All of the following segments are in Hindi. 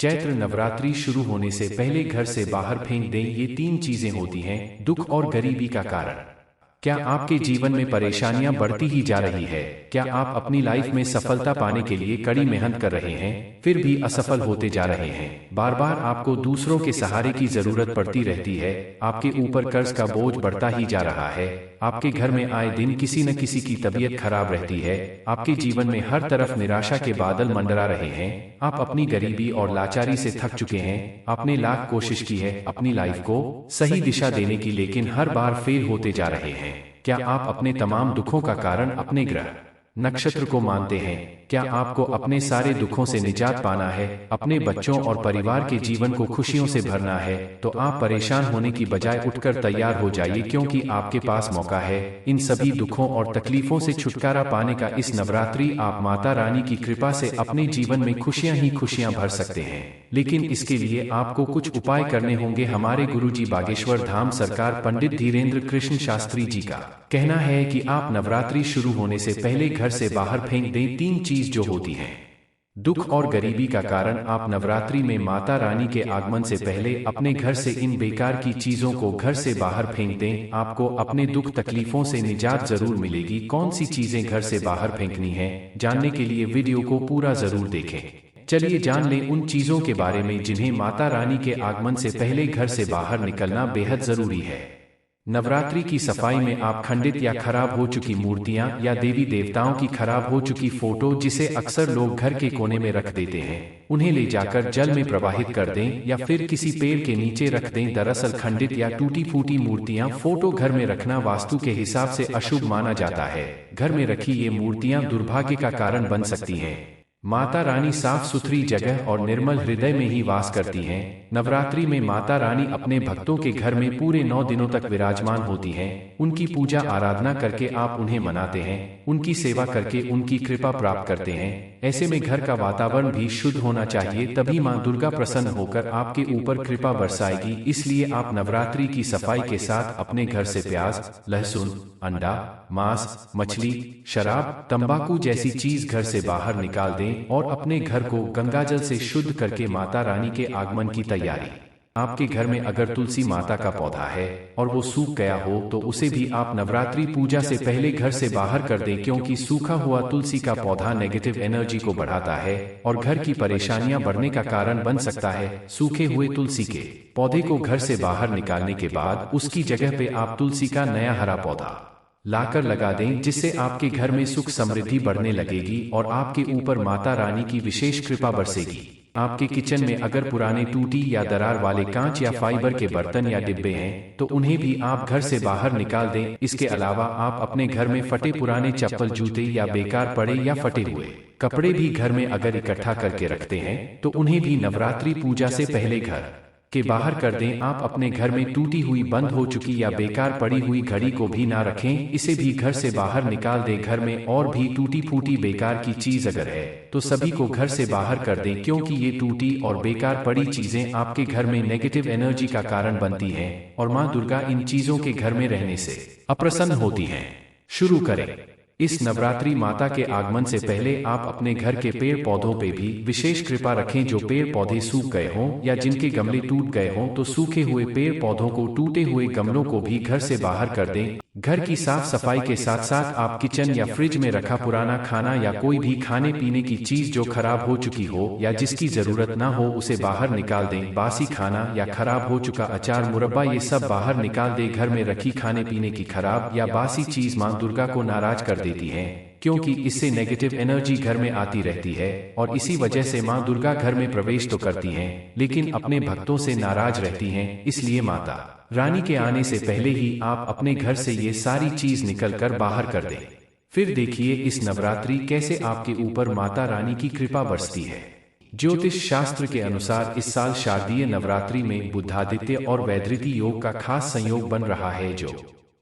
चैत्र नवरात्रि शुरू होने से पहले घर से बाहर फेंक दें। ये तीन चीजें होती हैं दुख और गरीबी का कारण। क्या आपके जीवन में परेशानियां बढ़ती ही जा रही है? क्या आप अपनी लाइफ में सफलता पाने के लिए कड़ी मेहनत कर रहे हैं फिर भी असफल होते जा रहे हैं? बार बार आपको दूसरों के सहारे की जरूरत पड़ती रहती है। आपके ऊपर कर्ज का बोझ बढ़ता ही जा रहा है। आपके घर में आए दिन किसी न किसी की तबीयत खराब रहती है। आपके जीवन में हर तरफ निराशा के बादल मंडरा रहे हैं। आप अपनी गरीबी और लाचारी से थक चुके हैं। आपने लाख कोशिश की है अपनी लाइफ को सही दिशा देने की, लेकिन हर बार फेल होते जा रहे हैं। क्या आप अपने तमाम दुखों का कारण अपने ग्रह नक्षत्र को मानते हैं? क्या आपको अपने सारे दुखों से निजात पाना है, अपने बच्चों और परिवार के जीवन को खुशियों से भरना है, तो आप परेशान होने की बजाय उठकर तैयार हो जाइए, क्योंकि आपके पास मौका है इन सभी दुखों और तकलीफों से छुटकारा पाने का। इस नवरात्रि आप माता रानी की कृपा से अपने जीवन में खुशियां ही खुशियां भर सकते हैं, लेकिन इसके लिए आपको कुछ उपाय करने होंगे। हमारे गुरुजी बागेश्वर धाम सरकार पंडित धीरेन्द्र कृष्ण शास्त्री जी का कहना है कि आप नवरात्रि शुरू होने से पहले घर से बाहर फेंक दें तीन चीज जो होती हैं दुख और गरीबी का कारण। आप नवरात्रि में माता रानी के आगमन से पहले अपने घर से इन बेकार की चीजों को घर से बाहर फेंक दें। आपको अपने दुख तकलीफों से निजात जरूर मिलेगी। कौन सी चीजें घर से बाहर फेंकनी है, जानने के लिए वीडियो को पूरा जरूर देखें। चलिए जान लें उन चीजों के बारे में जिन्हें माता रानी के आगमन से पहले घर से बाहर निकलना बेहद जरूरी है। नवरात्रि की सफाई में आप खंडित या खराब हो चुकी मूर्तियां या देवी देवताओं की खराब हो चुकी फोटो, जिसे अक्सर लोग घर के कोने में रख देते हैं, उन्हें ले जाकर जल में प्रवाहित कर दें या फिर किसी पेड़ के नीचे रख दें। दरअसल खंडित या टूटी फूटी मूर्तियां फोटो घर में रखना वास्तु के हिसाब से अशुभ माना जाता है। घर में रखी ये मूर्तियां दुर्भाग्य का कारण बन सकती हैं। माता रानी साफ सुथरी जगह और निर्मल हृदय में ही वास करती हैं। नवरात्रि में माता रानी अपने भक्तों के घर में पूरे 9 दिनों तक विराजमान होती हैं। उनकी पूजा आराधना करके आप उन्हें मनाते हैं, उनकी सेवा करके उनकी कृपा प्राप्त करते हैं। ऐसे में घर का वातावरण भी शुद्ध होना चाहिए, तभी मां दुर्गा प्रसन्न होकर आपके ऊपर कृपा बरसाएगी। इसलिए आप नवरात्रि की सफाई के साथ अपने घर से प्याज, लहसुन, अंडा, मांस, मछली, शराब, तंबाकू जैसी चीज घर से बाहर निकाल दें और अपने घर को गंगाजल से शुद्ध करके माता रानी के आगमन की तैयारी। आपके घर में अगर तुलसी माता का पौधा है और वो सूख गया हो तो उसे भी आप नवरात्रि पूजा से पहले घर से बाहर कर दें, क्योंकि सूखा हुआ तुलसी का पौधा नेगेटिव एनर्जी को बढ़ाता है और घर की परेशानियां बढ़ने का कारण बन सकता है। सूखे हुए तुलसी के पौधे को घर से बाहर निकालने के बाद उसकी जगह पे आप तुलसी का नया हरा पौधा लाकर लगा दें, जिससे आपके घर में सुख समृद्धि बढ़ने लगेगी और आपके ऊपर माता रानी की विशेष कृपा बरसेगी। आपके किचन में अगर पुराने टूटी या दरार वाले कांच या फाइबर के बर्तन या डिब्बे हैं तो उन्हें भी आप घर से बाहर निकाल दें। इसके अलावा आप अपने घर में फटे पुराने चप्पल, जूते या बेकार पड़े या फटे हुए कपड़े भी घर में अगर इकट्ठा करके रखते हैं तो उन्हें भी नवरात्रि पूजा से पहले घर के बाहर कर दें। आप अपने घर में टूटी हुई, बंद हो चुकी या बेकार पड़ी हुई घड़ी को भी ना रखें, इसे भी घर से बाहर निकाल दें। घर में और भी टूटी फूटी बेकार की चीज अगर है तो सभी को घर से बाहर कर दें, क्योंकि ये टूटी और बेकार पड़ी चीजें आपके घर में नेगेटिव एनर्जी का कारण बनती हैं और मां दुर्गा इन चीजों के घर में रहने से अप्रसन्न होती हैं। शुरू करें। इस नवरात्रि माता के आगमन से पहले आप अपने घर के पेड़ पौधों पे भी विशेष कृपा रखें। जो पेड़ पौधे सूख गए हों या जिनके गमले टूट गए हों तो सूखे हुए पेड़ पौधों को, टूटे हुए गमलों को भी घर से बाहर कर दें। घर की साफ सफाई के साथ साथ आप किचन या फ्रिज में रखा पुराना खाना या कोई भी खाने पीने की चीज जो खराब हो चुकी हो या जिसकी जरूरत ना हो उसे बाहर निकाल दें। बासी खाना या खराब हो चुका अचार, मुरब्बा, ये सब बाहर निकाल दें। घर में रखी खाने पीने की खराब या बासी चीज मां दुर्गा को नाराज कर देती हैं, क्योंकि इससे नेगेटिव एनर्जी घर में आती रहती है और इसी वजह से मां दुर्गा घर में प्रवेश तो करती हैं लेकिन अपने भक्तों से नाराज रहती हैं। इसलिए माता रानी के आने से पहले ही आप अपने घर से ये सारी चीज निकलकर बाहर कर दें। फिर देखिए इस नवरात्रि कैसे आपके ऊपर माता रानी की कृपा बरसती है। ज्योतिष शास्त्र के अनुसार इस साल शारदीय नवरात्रि में बुधादित्य और वैधृति योग का खास संयोग बन रहा है, जो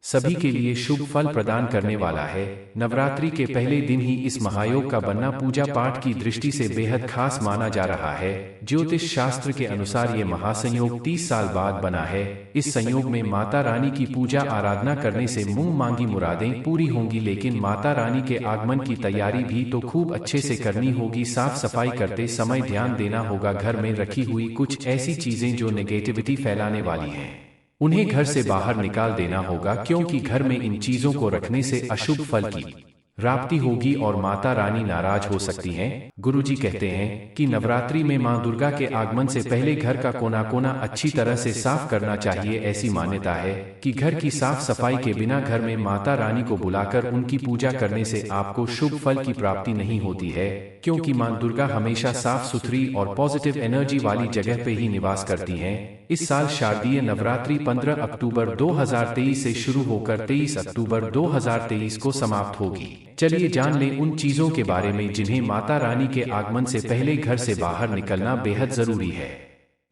सभी के लिए शुभ फल प्रदान करने वाला है। नवरात्रि के पहले दिन ही इस महायोग का बनना पूजा पाठ की दृष्टि से बेहद खास माना जा रहा है। ज्योतिष शास्त्र के अनुसार ये महासंयोग 30 साल बाद बना है। इस संयोग में माता रानी की पूजा आराधना करने से मुंह मांगी मुरादें पूरी होंगी, लेकिन माता रानी के आगमन की तैयारी भी तो खूब अच्छे से करनी होगी। साफ सफाई करते समय ध्यान देना होगा घर में रखी हुई कुछ ऐसी चीजें जो नेगेटिविटी फैलाने वाली हैं, उन्हें घर से बाहर निकाल देना होगा, क्योंकि घर में इन चीजों को रखने से अशुभ फल की प्राप्ति होगी और माता रानी नाराज हो सकती हैं। गुरुजी कहते हैं कि नवरात्रि में मां दुर्गा के आगमन से पहले घर का कोना कोना अच्छी तरह से साफ करना चाहिए। ऐसी मान्यता है कि घर की साफ सफाई के बिना घर में माता रानी को बुलाकर उनकी पूजा करने से आपको शुभ फल की प्राप्ति नहीं होती है, क्योंकि मां दुर्गा हमेशा साफ सुथरी और पॉजिटिव एनर्जी वाली जगह पे ही निवास करती हैं। इस साल शारदीय नवरात्रि 15 अक्टूबर 2023 से शुरू होकर 23 अक्टूबर 2023 को समाप्त होगी। चलिए जान लें उन चीजों के बारे में जिन्हें माता रानी के आगमन से पहले घर से बाहर निकलना बेहद जरूरी है।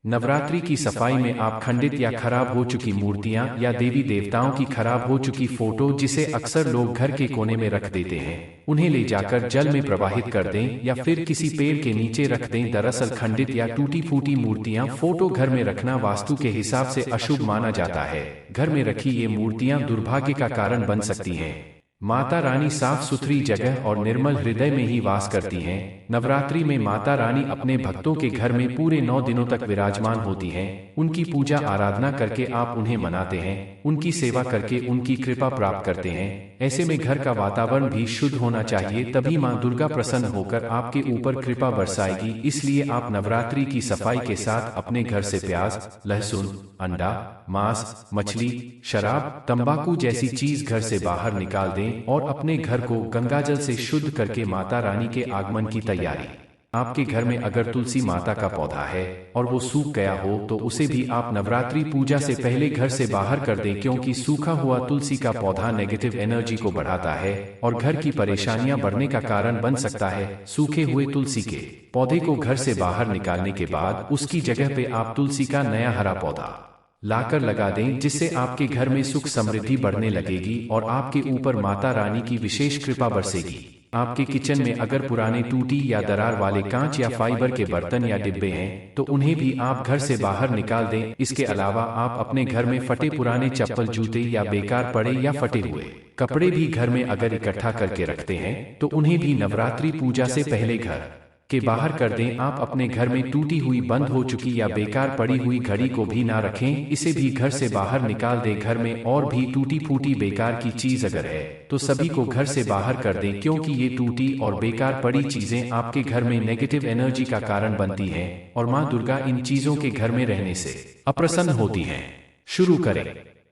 नवरात्रि की सफाई में आप खंडित या खराब हो चुकी मूर्तियां या देवी देवताओं की खराब हो चुकी फोटो, जिसे अक्सर लोग घर के कोने में रख देते हैं, उन्हें ले जाकर जल में प्रवाहित कर दें या फिर किसी पेड़ के नीचे रख दें। दरअसल खंडित या टूटी फूटी मूर्तियां फोटो घर में रखना वास्तु के हिसाब से अशुभ माना जाता है। घर में रखी ये मूर्तियां दुर्भाग्य का कारण बन सकती हैं। माता रानी साफ सुथरी जगह और निर्मल हृदय में ही वास करती हैं। नवरात्रि में माता रानी अपने भक्तों के घर में पूरे 9 दिनों तक विराजमान होती हैं। उनकी पूजा आराधना करके आप उन्हें मनाते हैं, उनकी सेवा करके उनकी कृपा प्राप्त करते हैं। ऐसे में घर का वातावरण भी शुद्ध होना चाहिए, तभी मां दुर्गा प्रसन्न होकर आपके ऊपर कृपा बरसाएगी। इसलिए आप नवरात्रि की सफाई के साथ अपने घर से प्याज, लहसुन, अंडा, मांस, मछली, शराब, तंबाकू जैसी चीज घर से बाहर निकाल दें और अपने घर को गंगाजल से शुद्ध करके माता रानी के आगमन की तैयारी। आपके घर में अगर तुलसी माता का पौधा है और वो सूख गया हो तो उसे भी आप नवरात्रि पूजा से पहले घर से बाहर कर दें, क्योंकि सूखा हुआ तुलसी का पौधा नेगेटिव एनर्जी को बढ़ाता है और घर की परेशानियां बढ़ने का कारण बन सकता है। सूखे हुए तुलसी के पौधे को घर से बाहर निकालने के बाद उसकी जगह पे आप तुलसी का नया हरा पौधा लाकर लगा दें, जिससे आपके घर में सुख समृद्धि बढ़ने लगेगी और आपके ऊपर माता रानी की विशेष कृपा बरसेगी। आपके किचन में अगर पुराने टूटी या दरार वाले कांच या फाइबर के बर्तन या डिब्बे हैं तो उन्हें भी आप घर से बाहर निकाल दें। इसके अलावा आप अपने घर में फटे पुराने चप्पल, जूते या बेकार पड़े या फटे हुए कपड़े भी घर में अगर इकट्ठा करके रखते हैं तो उन्हें भी नवरात्रि पूजा से पहले घर के बाहर कर दें। आप अपने घर में टूटी हुई, बंद हो चुकी या बेकार पड़ी हुई घड़ी को भी ना रखें, इसे भी घर से बाहर निकाल दें। घर में और भी टूटी फूटी बेकार की चीज अगर है तो सभी को घर से बाहर कर दें, क्योंकि ये टूटी और बेकार पड़ी चीजें आपके घर में नेगेटिव एनर्जी का कारण बनती हैं और मां दुर्गा इन चीजों के घर में रहने से अप्रसन्न होती हैं। शुरू करें।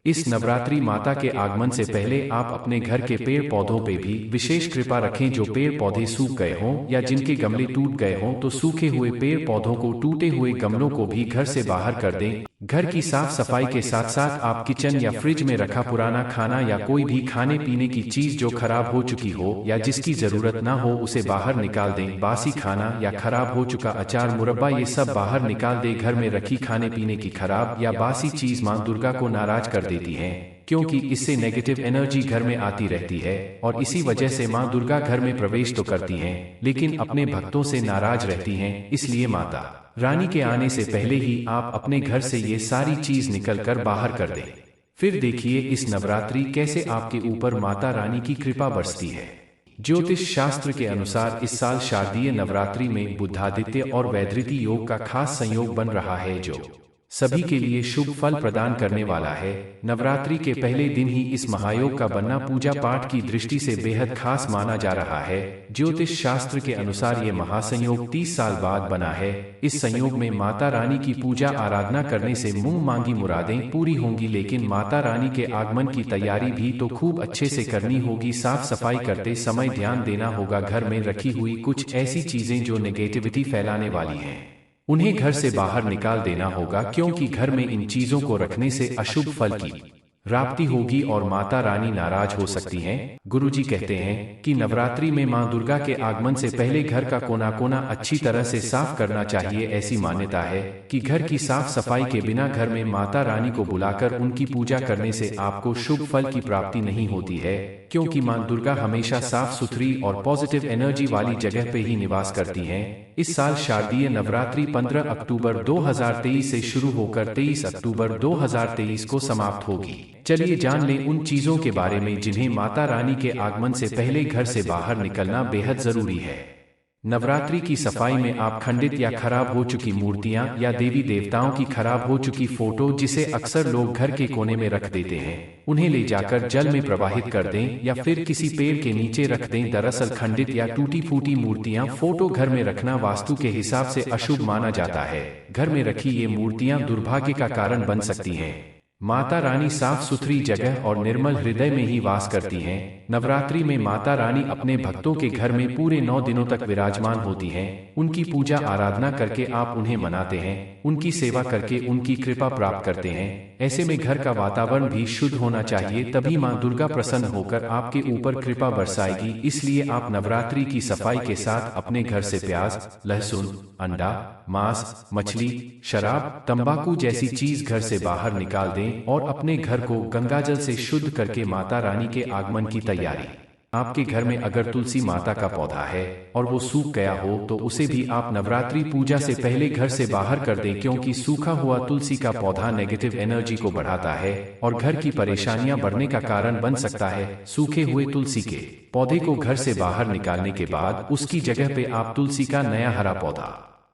इस नवरात्रि माता के आगमन से पहले आप अपने घर के पेड़ पौधों पे भी विशेष कृपा रखें। जो पेड़ पौधे सूख गए हों या जिनके गमले टूट गए हों तो सूखे हुए पेड़ पौधों को, टूटे हुए गमलों को भी घर से बाहर कर दें। घर की साफ सफाई के साथ साथ आप किचन या फ्रिज में रखा पुराना खाना या कोई भी खाने पीने की चीज जो खराब हो चुकी हो या जिसकी जरूरत ना हो उसे बाहर निकाल दें। बासी खाना या खराब हो चुका अचार, मुरब्बा, ये सब बाहर निकाल दें। घर में रखी खाने पीने की खराब या बासी चीज मां दुर्गा को नाराज कर देती है, क्योंकि इससे नेगेटिव एनर्जी घर में आती रहती है और इसी वजह से मां दुर्गा घर में प्रवेश तो करती हैं लेकिन अपने भक्तों से नाराज रहती हैं। इसलिए माता रानी के आने से पहले ही आप अपने घर से ये सारी चीज निकलकर बाहर कर दें। फिर देखिए इस नवरात्रि कैसे आपके ऊपर माता रानी की कृपा बरसती है। ज्योतिष शास्त्र के अनुसार इस साल शारदीय नवरात्रि में बुधादित्य और वैधृति योग का खास संयोग बन रहा है, जो सभी के लिए शुभ फल प्रदान करने वाला है। नवरात्रि के पहले दिन ही इस महायोग का बनना पूजा पाठ की दृष्टि से बेहद खास माना जा रहा है। ज्योतिष शास्त्र के अनुसार ये महासंयोग 30 साल बाद बना है। इस संयोग में माता रानी की पूजा आराधना करने से मुंह मांगी मुरादें पूरी होंगी, लेकिन माता रानी के आगमन की तैयारी भी तो खूब अच्छे से करनी होगी। साफ सफाई करते समय ध्यान देना होगा घर में रखी हुई कुछ ऐसी चीजें जो नेगेटिविटी फैलाने वाली हैं, उन्हें घर से बाहर निकाल देना होगा, क्योंकि घर में इन चीजों को रखने से अशुभ फल की राप्ती होगी और माता रानी नाराज हो सकती हैं। गुरुजी कहते हैं कि नवरात्रि में मां दुर्गा के आगमन से पहले घर का कोना कोना अच्छी तरह से साफ करना चाहिए। ऐसी मान्यता है कि घर की साफ सफाई के बिना घर में माता रानी को बुलाकर उनकी पूजा करने से आपको शुभ फल की प्राप्ति नहीं होती है, क्योंकि मां दुर्गा हमेशा साफ सुथरी और पॉजिटिव एनर्जी वाली जगह पे ही निवास करती हैं। इस साल शारदीय नवरात्रि 15 अक्टूबर 2023 से शुरू होकर 23 अक्टूबर 2023 को समाप्त होगी। चलिए जान लें उन चीजों के बारे में जिन्हें माता रानी के आगमन से पहले घर से बाहर निकलना बेहद जरूरी है। नवरात्रि की सफाई में आप खंडित या खराब हो चुकी मूर्तियां या देवी देवताओं की खराब हो चुकी फोटो, जिसे अक्सर लोग घर के कोने में रख देते हैं, उन्हें ले जाकर जल में प्रवाहित कर दें या फिर किसी पेड़ के नीचे रख दें। दरअसल खंडित या टूटी फूटी मूर्तियां, फोटो घर में रखना वास्तु के हिसाब से अशुभ माना जाता है। घर में रखी ये मूर्तियां दुर्भाग्य का कारण बन सकती हैं। माता रानी साफ सुथरी जगह और निर्मल हृदय में ही वास करती हैं। नवरात्रि में माता रानी अपने भक्तों के घर में पूरे 9 दिनों तक विराजमान होती हैं। उनकी पूजा आराधना करके आप उन्हें मनाते हैं, उनकी सेवा करके उनकी कृपा प्राप्त करते हैं। ऐसे में घर का वातावरण भी शुद्ध होना चाहिए, तभी मां दुर्गा प्रसन्न होकर आपके ऊपर कृपा बरसाएगी। इसलिए आप नवरात्रि की सफाई के साथ अपने घर से प्याज, लहसुन, अंडा, मांस, मछली, शराब, तंबाकू जैसी चीज घर से बाहर निकाल दें और अपने घर को गंगाजल से शुद्ध करके माता रानी के आगमन की तैयारी। आपके घर में अगर तुलसी माता का पौधा है और वो सूख गया हो तो उसे भी आप नवरात्रि पूजा से पहले घर से बाहर कर दें, क्योंकि सूखा हुआ तुलसी का पौधा नेगेटिव एनर्जी को बढ़ाता है और घर की परेशानियां बढ़ने का कारण बन सकता है। सूखे हुए तुलसी के पौधे को घर से बाहर निकालने के बाद उसकी जगह पे आप तुलसी का नया हरा पौधा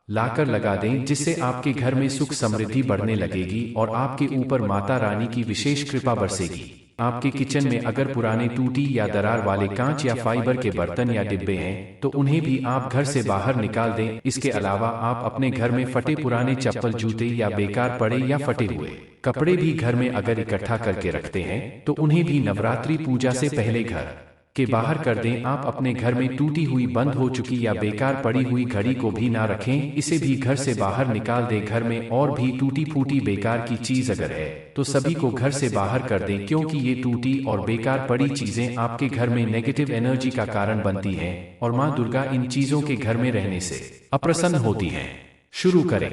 लाकर लगा दें, जिससे आपके घर में सुख समृद्धि बढ़ने लगेगी और आपके ऊपर माता रानी की विशेष कृपा बरसेगी। आपके किचन में अगर पुराने टूटी या दरार वाले कांच या फाइबर के बर्तन या डिब्बे हैं तो उन्हें भी आप घर से बाहर निकाल दें। इसके अलावा आप अपने घर में फटे पुराने चप्पल, जूते या बेकार पड़े या फटे हुए कपड़े भी घर में अगर इकट्ठा करके रखते हैं तो उन्हें भी नवरात्रि पूजा से पहले घर के बाहर कर दें। आप अपने घर में टूटी हुई, बंद हो चुकी या बेकार पड़ी हुई घड़ी को भी ना रखें, इसे भी घर से बाहर निकाल दें। घर में और भी टूटी फूटी बेकार की चीज अगर है तो सभी को घर से बाहर कर दें, क्योंकि ये टूटी और बेकार पड़ी चीजें आपके घर में नेगेटिव एनर्जी का कारण बनती हैं और मां दुर्गा इन चीजों के घर में रहने से अप्रसन्न होती हैं। शुरू करें।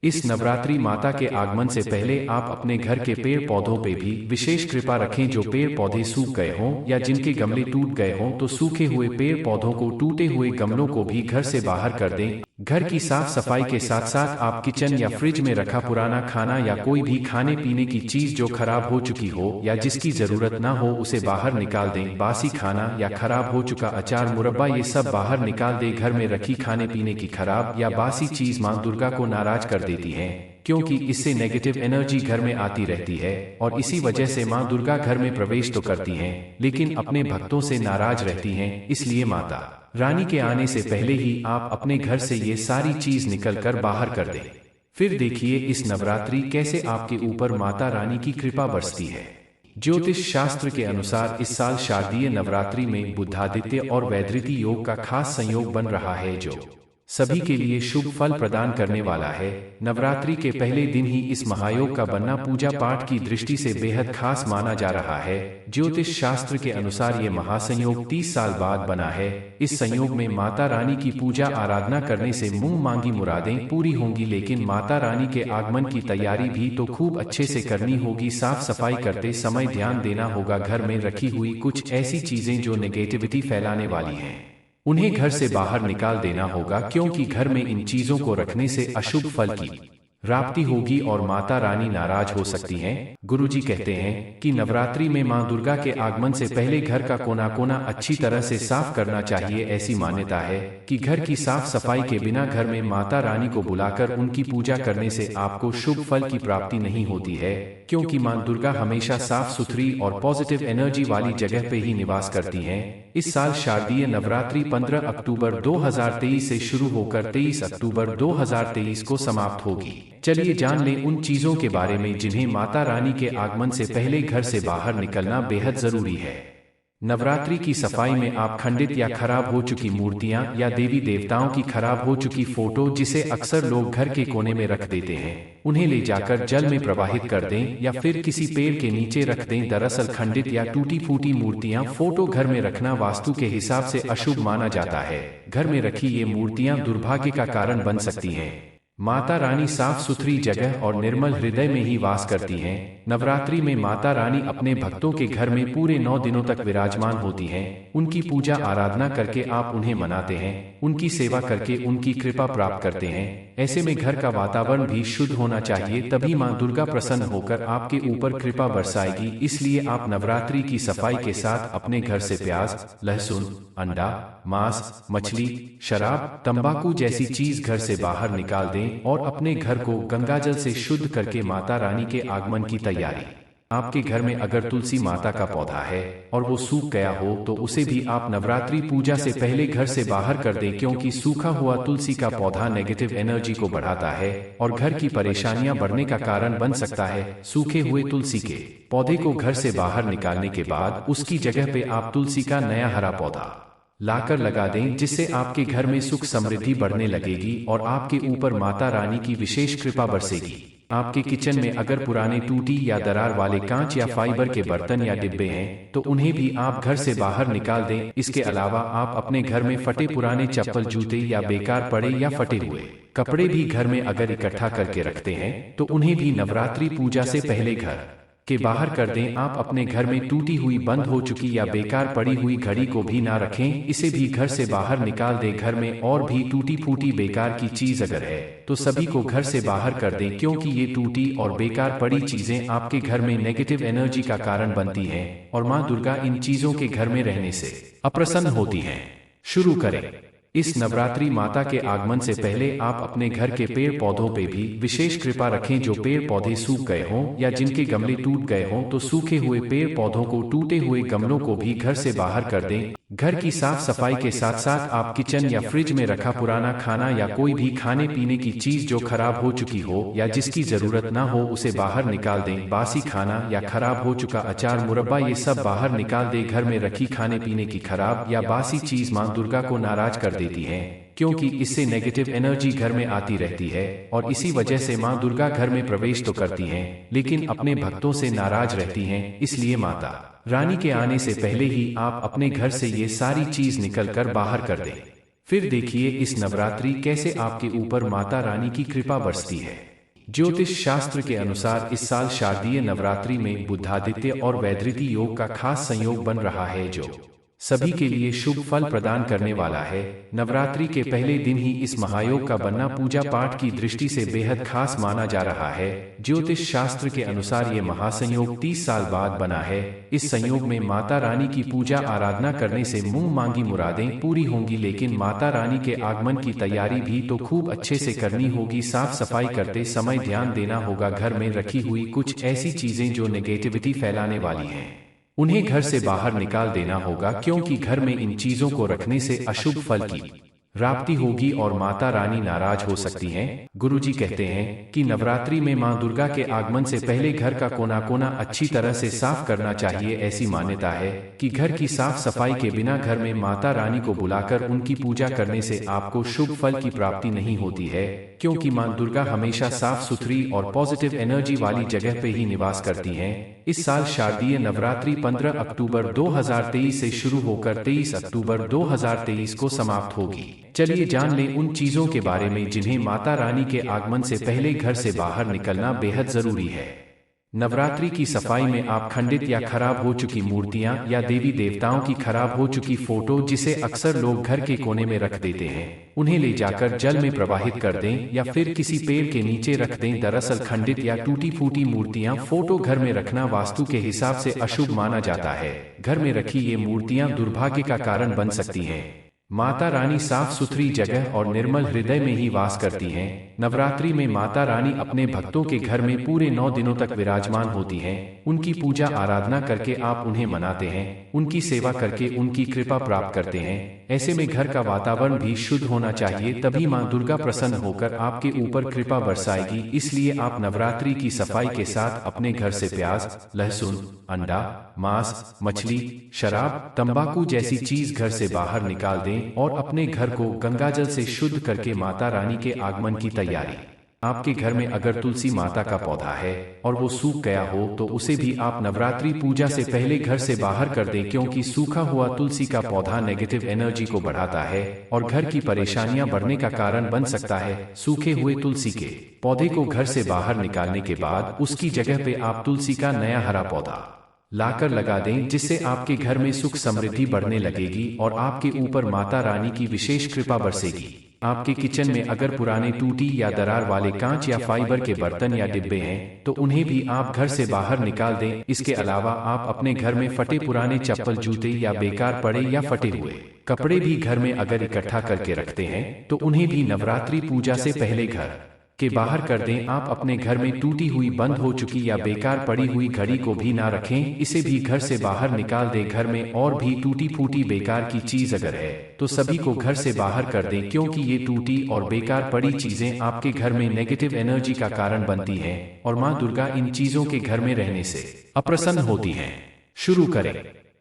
इस नवरात्रि माता के आगमन से पहले आप अपने घर के पेड़ पौधों पे भी विशेष कृपा रखें। जो पेड़ पौधे सूख गए हों या जिनके गमले टूट गए हों तो सूखे हुए पेड़ पौधों को, टूटे हुए गमलों को भी घर से बाहर कर दें। घर की साफ सफाई के साथ साथ आप किचन या फ्रिज में रखा पुराना खाना या कोई भी खाने पीने की चीज जो खराब हो चुकी हो या जिसकी जरूरत ना हो उसे बाहर निकाल दें। बासी खाना या खराब हो चुका अचार, मुरब्बा, ये सब बाहर निकाल दें। घर में रखी खाने पीने की खराब या बासी चीज मां दुर्गा को नाराज कर देती है, क्योंकि इससे नेगेटिव एनर्जी घर में आती रहती है और इसी वजह से मां दुर्गा घर में प्रवेश तो करती हैं लेकिन अपने भक्तों से नाराज रहती हैं। इसलिए माता रानी के आने से पहले ही आप अपने घर से ये सारी चीज निकल कर बाहर कर दें। फिर देखिए इस नवरात्रि कैसे आपके ऊपर माता रानी की कृपा बरसती है। ज्योतिष शास्त्र के अनुसार इस साल शारदीय नवरात्रि में बुधादित्य और वैधृति योग का खास संयोग बन रहा है, जो सभी के लिए शुभ फल प्रदान करने वाला है। नवरात्रि के पहले दिन ही इस महायोग का बनना पूजा पाठ की दृष्टि से बेहद खास माना जा रहा है। ज्योतिष शास्त्र के अनुसार ये महासंयोग 30 साल बाद बना है। इस संयोग में माता रानी की पूजा आराधना करने से मुंह मांगी मुरादें पूरी होंगी, लेकिन माता रानी के आगमन की तैयारी भी तो खूब अच्छे से करनी होगी। साफ सफाई करते समय ध्यान देना होगा। घर में रखी हुई कुछ ऐसी चीजें जो नेगेटिविटी फैलाने वाली हैं उन्हें घर से बाहर निकाल देना होगा, क्योंकि घर में इन चीजों को रखने से अशुभ फल की प्राप्ति होगी और माता रानी नाराज हो सकती हैं। गुरुजी कहते हैं कि नवरात्रि में मां दुर्गा के आगमन से पहले घर का कोना कोना अच्छी तरह से साफ करना चाहिए। ऐसी मान्यता है कि घर की साफ सफाई के बिना घर में माता रानी को बुलाकर उनकी पूजा करने से आपको शुभ फल की प्राप्ति नहीं होती है, क्योंकि मां दुर्गा हमेशा साफ सुथरी और पॉजिटिव एनर्जी वाली जगह पे ही निवास करती हैं। इस साल शारदीय नवरात्रि 15 अक्टूबर 2023 से शुरू होकर 23 अक्टूबर 2023 को समाप्त होगी। चलिए जान लें उन चीजों के बारे में जिन्हें माता रानी के आगमन से पहले घर से बाहर निकलना बेहद जरूरी है। नवरात्रि की सफाई में आप खंडित या खराब हो चुकी मूर्तियां या देवी देवताओं की खराब हो चुकी फोटो, जिसे अक्सर लोग घर के कोने में रख देते हैं, उन्हें ले जाकर जल में प्रवाहित कर दें या फिर किसी पेड़ के नीचे रख दें। दरअसल खंडित या टूटी फूटी मूर्तियां फोटो घर में रखना वास्तु के हिसाब से अशुभ माना जाता है। घर में रखी ये मूर्तियां दुर्भाग्य का कारण बन सकती हैं। माता रानी साफ सुथरी जगह और निर्मल हृदय में ही वास करती हैं। नवरात्रि में माता रानी अपने भक्तों के घर में पूरे 9 दिनों तक विराजमान होती हैं। उनकी पूजा आराधना करके आप उन्हें मनाते हैं, उनकी सेवा करके उनकी कृपा प्राप्त करते हैं। ऐसे में घर का वातावरण भी शुद्ध होना चाहिए, तभी मां दुर्गा प्रसन्न होकर आपके ऊपर कृपा बरसाएगी। इसलिए आप नवरात्रि की सफाई के साथ अपने घर से प्याज, लहसुन, अंडा, मांस, मछली, शराब, तंबाकू जैसी चीज घर से बाहर निकाल दें और अपने घर को गंगाजल से शुद्ध करके माता रानी के आगमन की तैयारी। आपके घर में अगर तुलसी माता का पौधा है और वो सूख गया हो तो उसे भी आप नवरात्रि पूजा से पहले घर से बाहर कर दें, क्योंकि सूखा हुआ तुलसी का पौधा नेगेटिव एनर्जी को बढ़ाता है और घर की परेशानियां बढ़ने का कारण बन सकता है। सूखे हुए तुलसी के पौधे को घर से बाहर निकालने के बाद उसकी जगह पे आप तुलसी का नया हरा पौधा लाकर लगा दें, जिससे आपके घर में सुख समृद्धि बढ़ने लगेगी और आपके ऊपर माता रानी की विशेष कृपा बरसेगी। आपके किचन में अगर पुराने टूटी या दरार वाले कांच या फाइबर के बर्तन या डिब्बे हैं तो उन्हें भी आप घर से बाहर निकाल दें। इसके अलावा आप अपने घर में फटे पुराने चप्पल, जूते या बेकार पड़े या फटे हुए कपड़े भी घर में अगर इकट्ठा करके रखते हैं तो उन्हें भी नवरात्रि पूजा से पहले घर के बाहर कर दें। आप अपने घर में टूटी हुई, बंद हो चुकी या बेकार पड़ी हुई घड़ी को भी ना रखें, इसे भी घर से बाहर निकाल दें। घर में और भी टूटी फूटी बेकार की चीज अगर है तो सभी को घर से बाहर कर दें, क्योंकि ये टूटी और बेकार पड़ी चीजें आपके घर में नेगेटिव एनर्जी का कारण बनती हैं और मां दुर्गा इन चीजों के घर में रहने से अप्रसन्न होती हैं। शुरू करें। इस नवरात्रि माता के आगमन से पहले आप अपने घर के पेड़ पौधों पे भी विशेष कृपा रखें। जो पेड़ पौधे सूख गए हों या जिनके गमले टूट गए हों तो सूखे हुए पेड़ पौधों को, टूटे हुए गमलों को भी घर से बाहर कर दें। घर की साफ सफाई के साथ साथ आप किचन या फ्रिज में रखा पुराना खाना या कोई भी खाने पीने की चीज जो खराब हो चुकी हो या जिसकी जरूरत ना हो उसे बाहर निकाल दें। बासी खाना या खराब हो चुका अचार, मुरब्बा, ये सब बाहर निकाल दें। घर में रखी खाने पीने की खराब या बासी चीज मां दुर्गा को नाराज कर देती है, क्योंकि इससे नेगेटिव एनर्जी घर में आती रहती है और इसी वजह से मां दुर्गा घर में प्रवेश तो करती हैं लेकिन अपने भक्तों से नाराज रहती हैं। इसलिए माता रानी के आने से पहले ही आप अपने घर से ये सारी चीज निकलकर बाहर कर दें। फिर देखिए इस नवरात्रि कैसे आपके ऊपर माता रानी की कृपा बरसती है। ज्योतिष शास्त्र के अनुसार इस साल शारदीय नवरात्रि में बुधादित्य और वैधृति योग का खास संयोग बन रहा है, जो सभी के लिए शुभ फल प्रदान करने वाला है। नवरात्रि के पहले दिन ही इस महायोग का बनना पूजा पाठ की दृष्टि से बेहद खास माना जा रहा है। ज्योतिष शास्त्र के अनुसार ये महासंयोग 30 साल बाद बना है। इस संयोग में माता रानी की पूजा आराधना करने से मुंह मांगी मुरादें पूरी होंगी, लेकिन माता रानी के आगमन की तैयारी भी तो खूब अच्छे से करनी होगी। साफ सफाई करते समय ध्यान देना होगा घर में रखी हुई कुछ ऐसी चीजें जो नेगेटिविटी फैलाने वाली हैं, उन्हें घर से बाहर निकाल देना होगा, क्योंकि घर में इन चीजों को रखने से अशुभ फल की प्राप्ति होगी और माता रानी नाराज हो सकती हैं। गुरुजी कहते हैं कि नवरात्रि में मां दुर्गा के आगमन से पहले घर का कोना कोना अच्छी तरह से साफ करना चाहिए। ऐसी मान्यता है कि घर की साफ सफाई के बिना घर में माता रानी को बुलाकर उनकी पूजा करने से आपको शुभ फल की प्राप्ति नहीं होती है, क्योंकि मां दुर्गा हमेशा साफ सुथरी और पॉजिटिव एनर्जी वाली जगह पे ही निवास करती हैं। इस साल शारदीय नवरात्रि 15 अक्टूबर 2023 से शुरू होकर 23 अक्टूबर 2023 को समाप्त होगी। चलिए जान लें उन चीजों के बारे में जिन्हें माता रानी के आगमन से पहले घर से बाहर निकलना बेहद जरूरी है। नवरात्रि की सफाई में आप खंडित या खराब हो चुकी मूर्तियां या देवी देवताओं की खराब हो चुकी फोटो, जिसे अक्सर लोग घर के कोने में रख देते हैं, उन्हें ले जाकर जल में प्रवाहित कर दें या फिर किसी पेड़ के नीचे रख दें। दरअसल खंडित या टूटी फूटी मूर्तियां, फोटो घर में रखना वास्तु के हिसाब से अशुभ माना जाता है। घर में रखी ये मूर्तियां दुर्भाग्य का कारण बन सकती हैं। माता रानी साफ सुथरी जगह और निर्मल हृदय में ही वास करती हैं। नवरात्रि में माता रानी अपने भक्तों के घर में पूरे 9 दिनों तक विराजमान होती हैं। उनकी पूजा आराधना करके आप उन्हें मनाते हैं, उनकी सेवा करके उनकी कृपा प्राप्त करते हैं। ऐसे में घर का वातावरण भी शुद्ध होना चाहिए, तभी माँ दुर्गा प्रसन्न होकर आपके ऊपर कृपा बरसाएगी। इसलिए आप नवरात्रि की सफाई के साथ अपने घर से प्याज, लहसुन, अंडा, मांस, मछली, शराब, तंबाकू जैसी चीज घर से बाहर निकाल दें और अपने घर को गंगाजल से शुद्ध करके माता रानी के आगमन की तैयारी। आपके घर में अगर तुलसी माता का पौधा है और वो सूख गया हो तो उसे भी आप नवरात्रि पूजा से पहले घर से बाहर कर दें, क्योंकि सूखा हुआ तुलसी का पौधा नेगेटिव एनर्जी को बढ़ाता है और घर की परेशानियां बढ़ने का कारण बन सकता है। सूखे हुए तुलसी के पौधे को घर से बाहर निकालने के बाद उसकी जगह पे आप तुलसी का नया हरा पौधा लाकर लगा दें, जिससे आपके घर में सुख समृद्धि बढ़ने लगेगी और आपके ऊपर माता रानी की विशेष कृपा बरसेगी। आपके किचन में अगर पुराने टूटी या दरार वाले कांच या फाइबर के बर्तन या डिब्बे हैं तो उन्हें भी आप घर से बाहर निकाल दें। इसके अलावा आप अपने घर में फटे पुराने चप्पल, जूते या बेकार पड़े या फटे हुए कपड़े भी घर में अगर इकट्ठा करके रखते हैं तो उन्हें भी नवरात्रि पूजा से पहले घर के बाहर कर दें। आप अपने घर में टूटी हुई, बंद हो चुकी या बेकार पड़ी हुई घड़ी को भी ना रखें, इसे भी घर से बाहर निकाल दें। घर में और भी टूटी फूटी बेकार की चीज अगर है तो सभी को घर से बाहर कर दें, क्योंकि ये टूटी और बेकार पड़ी चीजें आपके घर में नेगेटिव एनर्जी का कारण बनती हैं और माँ दुर्गा इन चीजों के घर में रहने से अप्रसन्न होती हैं। शुरू करें।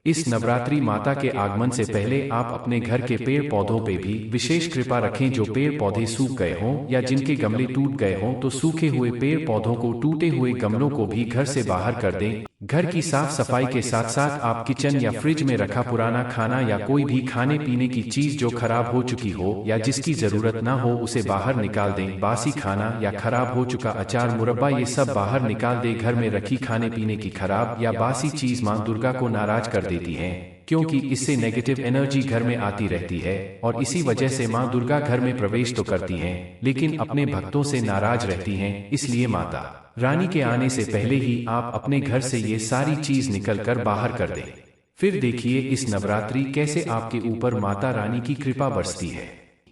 इस नवरात्रि माता के आगमन से पहले आप अपने घर के पेड़ पौधों पे भी विशेष कृपा रखें। जो पेड़ पौधे सूख गए हों या जिनके गमले टूट गए हों तो सूखे हुए पेड़ पौधों को, टूटे हुए गमलों को भी घर से बाहर कर दें। घर की साफ सफाई के साथ साथ आप किचन या फ्रिज में रखा पुराना खाना या कोई भी खाने पीने की चीज जो खराब हो चुकी हो या जिसकी जरूरत ना हो उसे बाहर निकाल दें। बासी खाना या खराब हो चुका अचार, मुरब्बा, ये सब बाहर निकाल दें। घर में रखी खाने पीने की खराब या बासी चीज माँ दुर्गा को नाराज कर देती है, क्योंकि इससे नेगेटिव एनर्जी घर में आती रहती है और इसी वजह से माँ दुर्गा घर में प्रवेश तो करती हैं लेकिन अपने भक्तों से नाराज रहती हैं। इसलिए माता रानी के आने से पहले ही आप अपने घर से ये सारी चीज निकलकर बाहर कर दें। फिर देखिए इस नवरात्रि कैसे आपके ऊपर माता रानी की कृपा बरसती है।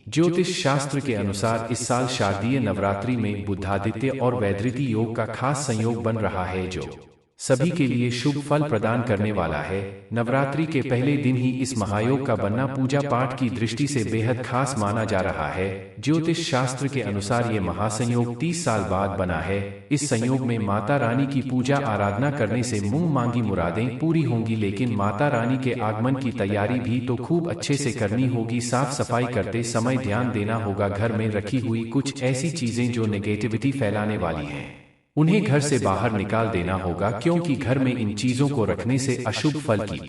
ज्योतिष शास्त्र के अनुसार इस साल शारदीय नवरात्रि में बुधादित्य और वैधृति योग का खास संयोग बन रहा है, जो सभी के लिए शुभ फल प्रदान करने वाला है। नवरात्रि के पहले दिन ही इस महायोग का बनना पूजा पाठ की दृष्टि से बेहद खास माना जा रहा है। ज्योतिष शास्त्र के अनुसार ये महासंयोग 30 साल बाद बना है। इस संयोग में माता रानी की पूजा आराधना करने से मुंह मांगी मुरादें पूरी होंगी, लेकिन माता रानी के आगमन की तैयारी भी तो खूब अच्छे से करनी होगी। साफ सफाई करते समय ध्यान देना होगा घर में रखी हुई कुछ ऐसी चीजें जो नेगेटिविटी फैलाने वाली हैं, उन्हें घर से बाहर निकाल देना होगा, क्योंकि घर में इन चीजों को रखने से अशुभ फल की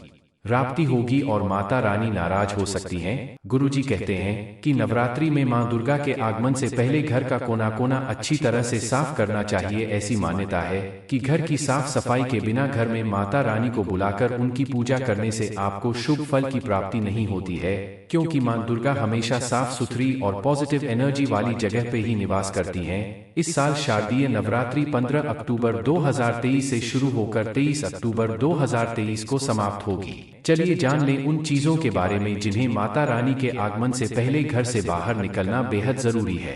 प्राप्ति होगी और माता रानी नाराज हो सकती हैं। गुरुजी कहते हैं कि नवरात्रि में मां दुर्गा के आगमन से पहले घर का कोना कोना अच्छी तरह से साफ करना चाहिए। ऐसी मान्यता है कि घर की साफ सफाई के बिना घर में माता रानी को बुलाकर उनकी पूजा करने से आपको शुभ फल की प्राप्ति नहीं होती है, क्योंकि मां दुर्गा हमेशा साफ सुथरी और पॉजिटिव एनर्जी वाली जगह पे ही निवास करती हैं। इस साल शारदीय नवरात्रि 15 अक्टूबर 2023 से शुरू होकर 23 अक्टूबर 2023 को समाप्त होगी। चलिए जान लें उन चीजों के बारे में जिन्हें माता रानी के आगमन से पहले घर से बाहर निकलना बेहद जरूरी है।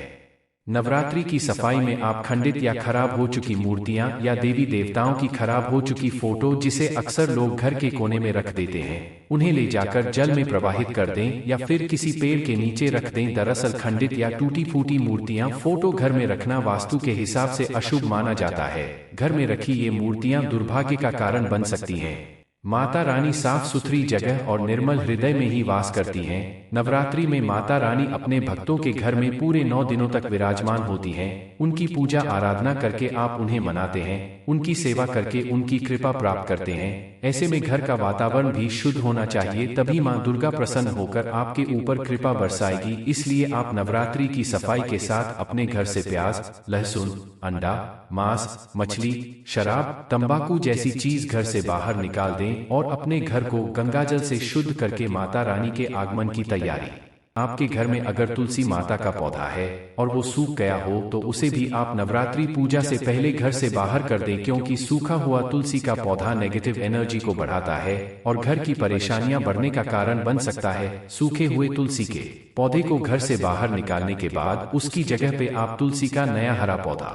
नवरात्रि की सफाई में आप खंडित या खराब हो चुकी मूर्तियां या देवी देवताओं की खराब हो चुकी फोटो, जिसे अक्सर लोग घर के कोने में रख देते हैं, उन्हें ले जाकर जल में प्रवाहित कर दें या फिर किसी पेड़ के नीचे रख दें। दरअसल खंडित या टूटी फूटी मूर्तियां, फोटो घर में रखना वास्तु के हिसाब से अशुभ माना जाता है। घर में रखी ये मूर्तियां दुर्भाग्य का कारण बन सकती हैं। माता रानी साफ सुथरी जगह और निर्मल हृदय में ही वास करती हैं। नवरात्रि में माता रानी अपने भक्तों के घर में पूरे 9 दिनों तक विराजमान होती हैं। उनकी पूजा आराधना करके आप उन्हें मनाते हैं, उनकी सेवा करके उनकी कृपा प्राप्त करते हैं। ऐसे में घर का वातावरण भी शुद्ध होना चाहिए, तभी माँ दुर्गा प्रसन्न होकर आपके ऊपर कृपा बरसाएगी। इसलिए आप नवरात्रि की सफाई के साथ अपने घर से प्याज, लहसुन, अंडा, मांस, मछली, शराब, तंबाकू जैसी चीज घर से बाहर निकाल दें और अपने घर को गंगाजल से शुद्ध करके माता रानी के आगमन की तैयारी आपके घर में अगर तुलसी माता का पौधा है और वो सूख गया हो तो उसे भी आप नवरात्रि पूजा से पहले घर से बाहर कर दें, क्योंकि सूखा हुआ तुलसी का पौधा नेगेटिव एनर्जी को बढ़ाता है और घर की परेशानियां बढ़ने का कारण बन सकता है। सूखे हुए तुलसी के पौधे को घर से बाहर निकालने के बाद उसकी जगह पे आप तुलसी का नया हरा पौधा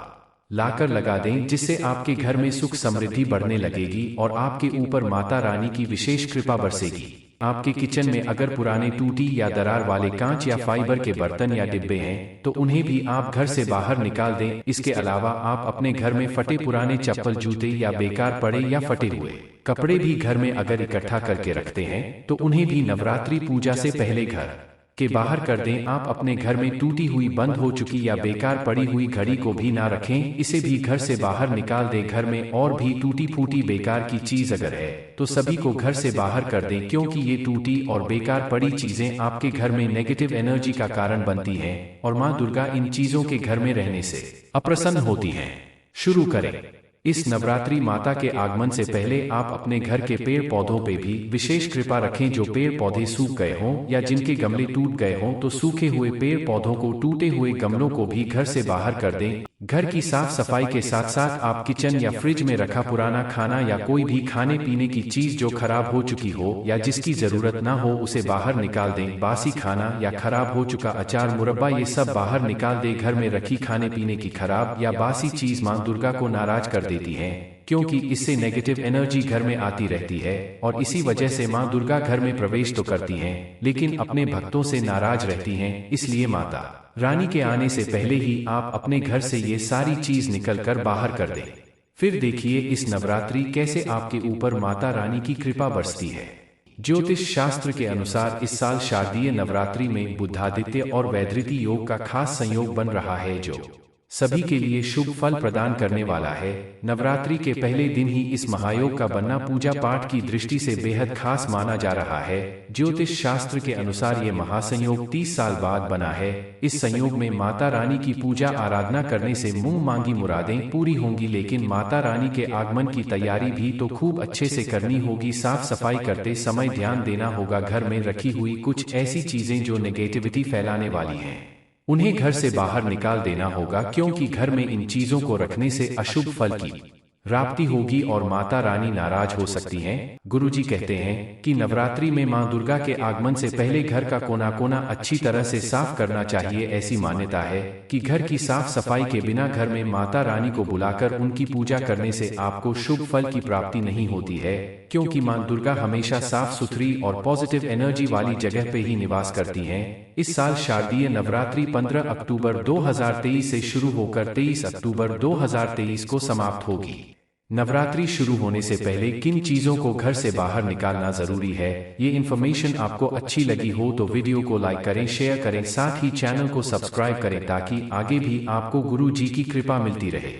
लाकर लगा दें, जिससे आपके घर में सुख समृद्धि बढ़ने लगेगी और आपके ऊपर माता रानी की विशेष कृपा बरसेगी। आपके किचन में अगर पुराने टूटी या दरार वाले कांच या फाइबर के बर्तन या डिब्बे हैं तो उन्हें भी आप घर से बाहर निकाल दें। इसके अलावा आप अपने घर में फटे पुराने चप्पल, जूते या बेकार पड़े या फटे हुए कपड़े भी घर में अगर इकट्ठा करके रखते हैं तो उन्हें भी नवरात्रि पूजा से पहले घर के बाहर कर दें। आप अपने घर में टूटी हुई, बंद हो चुकी या बेकार पड़ी हुई घड़ी को भी ना रखें, इसे भी घर से बाहर निकाल दें। घर में और भी टूटी फूटी बेकार की चीज अगर है तो सभी को घर से बाहर कर दें, क्योंकि ये टूटी और बेकार पड़ी चीजें आपके घर में नेगेटिव एनर्जी का कारण बनती हैं और माँ दुर्गा इन चीजों के घर में रहने से अप्रसन्न होती हैं। शुरू करें। इस नवरात्रि माता के आगमन से पहले आप अपने घर के पेड़ पौधों पे भी विशेष कृपा रखें। जो पेड़ पौधे सूख गए हों या जिनके गमले टूट गए हों तो सूखे हुए पेड़ पौधों को, टूटे हुए गमलों को भी घर से बाहर कर दें। घर की साफ सफाई के साथ साथ आप किचन या फ्रिज में रखा पुराना खाना या कोई भी खाने पीने की चीज जो खराब हो चुकी हो या जिसकी जरूरत ना हो उसे बाहर निकाल दें। बासी खाना या खराब हो चुका अचार, मुरब्बा, ये सब बाहर निकाल दें। घर में रखी खाने पीने की खराब या बासी चीज मां दुर्गा को नाराज कर देती है, क्योंकि इससे नेगेटिव एनर्जी घर में आती रहती है और इसी वजह से मां दुर्गा घर में प्रवेश तो करती हैं लेकिन अपने भक्तों से नाराज रहती हैं। इसलिए माता रानी के आने से पहले ही आप अपने घर से ये सारी चीज निकलकर बाहर कर दें। फिर देखिए इस नवरात्रि कैसे आपके ऊपर माता रानी की कृपा बरसती है। ज्योतिष शास्त्र के अनुसार इस साल शारदीय नवरात्रि में बुधादित्य और वैधृति योग का खास संयोग बन रहा है, जो सभी के लिए शुभ फल प्रदान करने वाला है। नवरात्रि के पहले दिन ही इस महायोग का बनना पूजा पाठ की दृष्टि से बेहद खास माना जा रहा है। ज्योतिष शास्त्र के अनुसार ये महासंयोग 30 साल बाद बना है। इस संयोग में माता रानी की पूजा आराधना करने से मुंह मांगी मुरादें पूरी होंगी, लेकिन माता रानी के आगमन की तैयारी भी तो खूब अच्छे से करनी होगी। साफ सफाई करते समय ध्यान देना होगा। घर में रखी हुई कुछ ऐसी चीजें जो नेगेटिविटी फैलाने वाली हैं उन्हें घर से बाहर निकाल देना होगा, क्योंकि घर में इन चीजों को रखने से अशुभ फल की प्राप्ति होगी और माता रानी नाराज हो सकती हैं। गुरुजी कहते हैं कि नवरात्रि में मां दुर्गा के आगमन से पहले घर का कोना कोना अच्छी तरह से साफ करना चाहिए। ऐसी मान्यता है कि घर की साफ सफाई के बिना घर में माता रानी को बुलाकर उनकी पूजा करने से आपको शुभ फल की प्राप्ति नहीं होती है, क्योंकि मां दुर्गा हमेशा साफ सुथरी और पॉजिटिव एनर्जी वाली जगह पे ही निवास करती हैं। इस साल शारदीय नवरात्रि 15 अक्टूबर 2023 से शुरू होकर 23 अक्टूबर 2023 को समाप्त होगी। नवरात्रि शुरू होने से पहले किन चीजों को घर से बाहर निकालना जरूरी है, ये इन्फॉर्मेशन आपको अच्छी लगी हो तो वीडियो को लाइक करें, शेयर करें, साथ ही चैनल को सब्सक्राइब करें ताकि आगे भी आपको गुरु जी की कृपा मिलती रहे।